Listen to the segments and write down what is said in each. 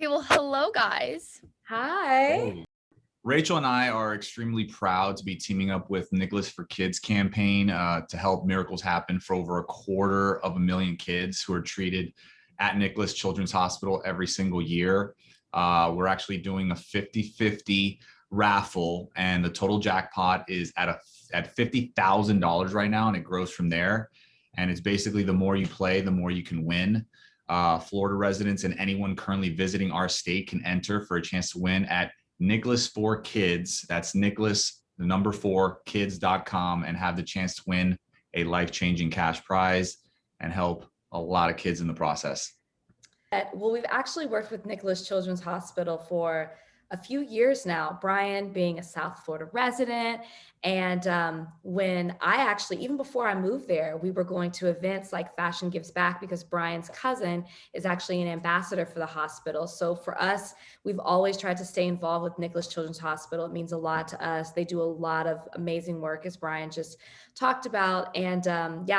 Okay, well, hello guys. Hi. Hey. Rachel and I are extremely proud to be teaming up with Nicklaus for Kids campaign to help miracles happen for over 250,000 kids who are treated at Nicklaus Children's Hospital every single year. We're actually doing a 50-50 raffle, and the total jackpot is at $50,000 right now, and it grows from there. And it's basically the more you play, the more you can win. Florida residents and anyone currently visiting our state can enter for a chance to win at Nicklaus for Kids. That's Nicklaus, the number 4kids.com, and have the chance to win a life-changing cash prize and help a lot of kids in the process. Well, we've actually worked with Nicklaus Children's Hospital for a few years now, Brian being a South Florida resident. And when even before I moved there, we were going to events like Fashion Gives Back because Brian's cousin is actually an ambassador for the hospital. So for us, we've always tried to stay involved with Nicklaus Children's Hospital. It means a lot to us. They do a lot of amazing work, as Brian just talked about. And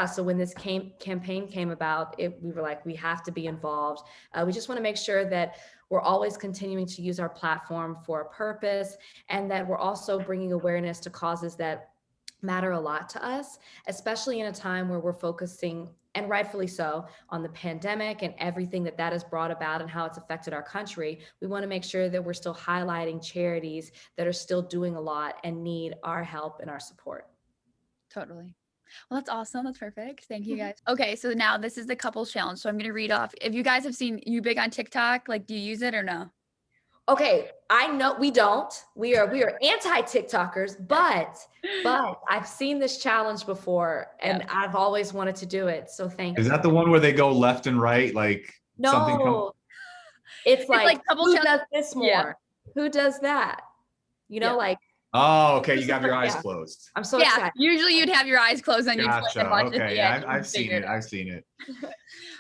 so when this campaign came about, we were like, we have to be involved. We just want to make sure that we're always continuing to use our platform for a purpose, and that we're also bringing awareness to causes that matter a lot to us, especially in a time where we're focusing, and rightfully so, on the pandemic and everything that has brought about and how it's affected our country. We want to make sure that we're still highlighting charities that are still doing a lot and need our help and our support. Totally. Well, that's awesome. That's perfect. Thank you guys. Okay, so now this is the couples challenge. So I'm going to read off. If you guys have seen You Big on TikTok, like, do you use it or no? Okay, I know we don't. We are anti-TikTokers, but I've seen this challenge before, and I've always wanted to do it. So thank you. Is that the one where they go left and right, like something? No, it's like who does this more? Yeah. Who does that? You know, like. Oh, okay. You got your eyes closed. I'm so excited. Usually you'd have your eyes closed and you'd watch okay. I've seen it. I've seen it.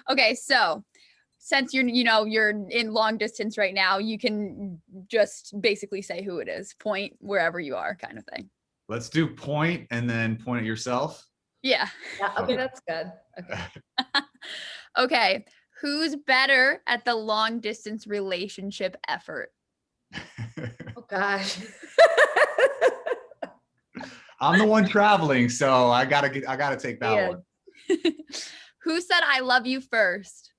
Okay, so since you're in long distance right now, you can just basically say who it is. Point wherever you are, kind of thing. Let's do point and then point at yourself. Yeah. Okay, that's good. Okay. Okay. Who's better at the long distance relationship effort? Oh gosh. I'm the one traveling, so I gotta take that one. Who said I love you first?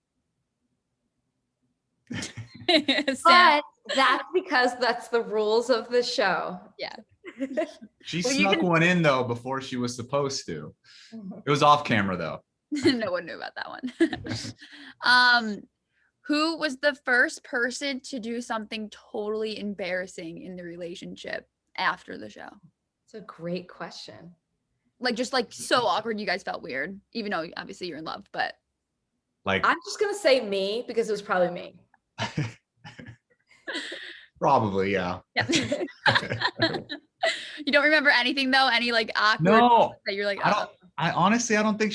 But that's because that's the rules of the show. Yeah. She snuck one in though before she was supposed to. It was off camera though. No one knew about that one. Who was the first person to do something totally embarrassing in the relationship after the show? It's a great question. Like, just like so awkward you guys felt weird, even though obviously you're in love, but. Like, I'm just going to say me because it was probably me. Probably, yeah. You don't remember anything though? Any like awkward that you're like, I honestly, I don't think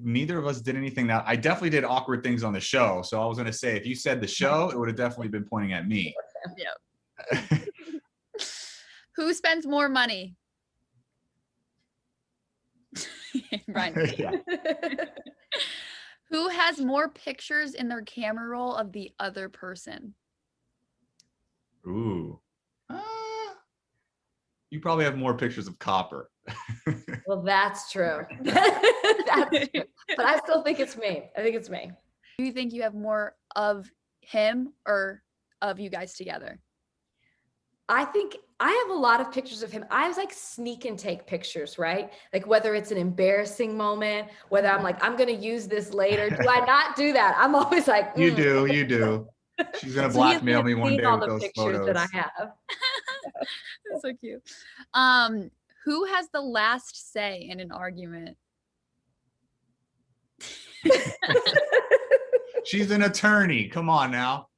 neither of us did anything that I definitely did awkward things on the show. So I was going to say, if you said the show, it would have definitely been pointing at me. Yeah. Who spends more money? Brian. Yeah. Who has more pictures in their camera roll of the other person? Ooh. You probably have more pictures of Copper. Well, that's true. That's true. But I still think it's me. I think it's me. Do you think you have more of him or of you guys together? I think I have a lot of pictures of him. I was like sneak and take pictures, right? Like whether it's an embarrassing moment, whether I'm like, I'm going to use this later. Do I not do that? I'm always like, You do. She's going to blackmail me one day with those photos that I have. That's so cute. Who has the last say in an argument? She's an attorney. Come on now.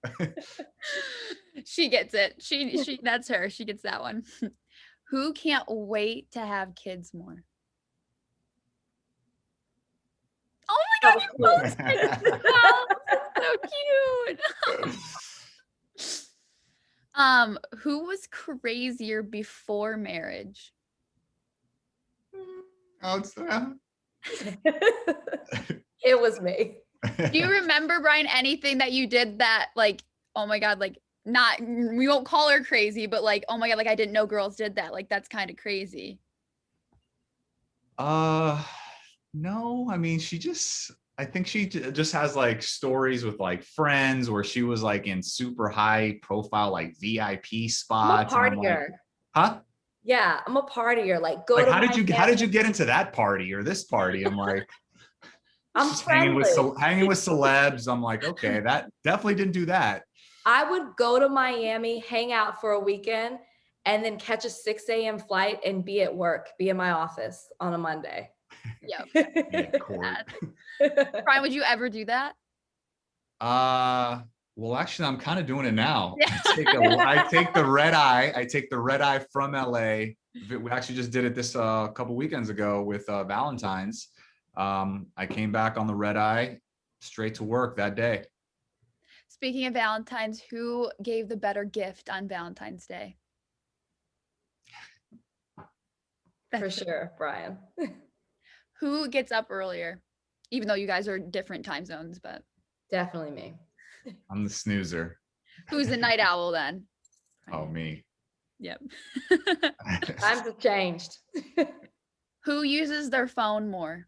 She gets it. She that's her. She gets that one. Who can't wait to have kids more? Oh my God, you both said so cute. Who was crazier before marriage? It was me. Do you remember, Brian, anything that you did that like oh my God, like not, we won't call her crazy, but like, oh my God, like I didn't know girls did that. Like that's kind of crazy. No, I mean, I think she just has like stories with like friends where she was like in super high profile, like VIP spots. And I'm like, partier. huh? Yeah, I'm a partier. Like, go Like, to how did you Miami. get into that party or this party? I'm like, I'm just friendly. hanging with celebs. I'm like, okay, that definitely didn't do that. I would go to Miami, hang out for a weekend, and then catch a 6 a.m. flight and be at work, be in my office on a Monday. Yep. Yeah, court. Brian, would you ever do that? Well, actually, I'm kind of doing it now. Yeah. I take the red eye. I take the red eye from LA. We actually just did it this couple weekends ago with Valentine's. I came back on the red eye, straight to work that day. Speaking of Valentine's, who gave the better gift on Valentine's Day? For sure, Brian. Who gets up earlier? Even though you guys are different time zones, but Definitely me. I'm the snoozer. who's the night owl then? Oh, me. Yep. Times have changed. Who uses their phone more?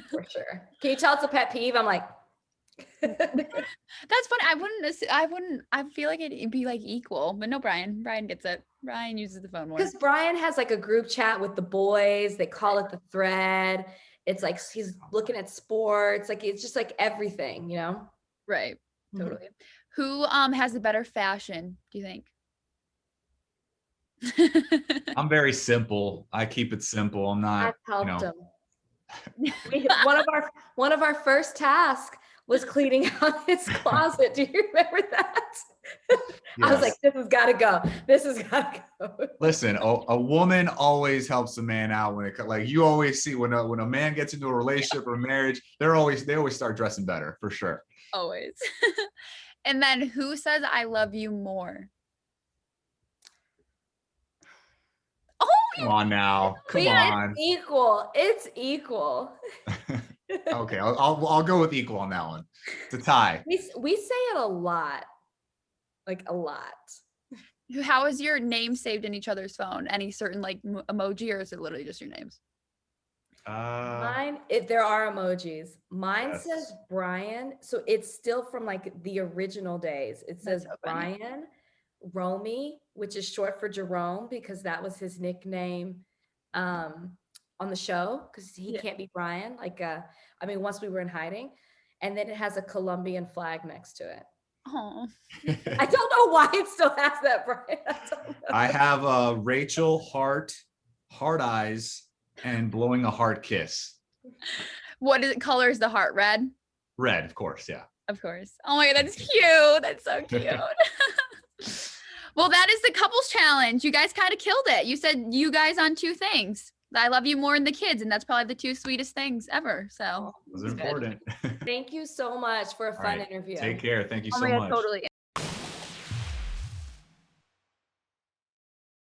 For sure. Can you tell it's a pet peeve? I'm like, That's funny. I feel like it'd be like equal, but no, Brian gets it. Brian uses the phone more. because Brian has like a group chat with the boys. They call it the thread. It's like he's looking at sports. Like it's just like everything, you know? Right. Mhm. Totally. Who has the better fashion, do you think? I'm very simple. I keep it simple. I'm I've not, helped him. One of our first tasks was cleaning out his closet. Do you remember that? I was like, yes. this has got to go. This has got to go. Listen, a woman always helps a man out when it like you always see when a man gets into a relationship or marriage, they always start dressing better for sure. Always. And then who says I love you more? Oh, Come on now, come Yeah, on. it's equal. It's equal. Okay, I'll go with equal on that one. It's a tie. We say it a lot, like a lot. how is your name saved in each other's phone? Any certain like emoji, or is it literally just your names? There are emojis. Mine Yes. says Brian, so it's still from like the original days. It says so funny. Brian Romy, which is short for Jerome because that was his nickname on the show because he can't be Brian. Like, I mean, once we were in hiding, and then it has a Colombian flag next to it. Oh, I don't know why it still has that, Brian. I have Rachel heart eyes and blowing a heart kiss. what is it? Color is the heart? Red? Red, of course, yeah. Of course. Oh my God, that's cute. That's so cute. Well, that is the couples challenge. You guys kind of killed it. You said you guys on two things. I love you more than the kids, and that's probably the two sweetest things ever. So Those are important. Thank you so much for a fun interview. Take care. Thank you oh so my God, much. totally.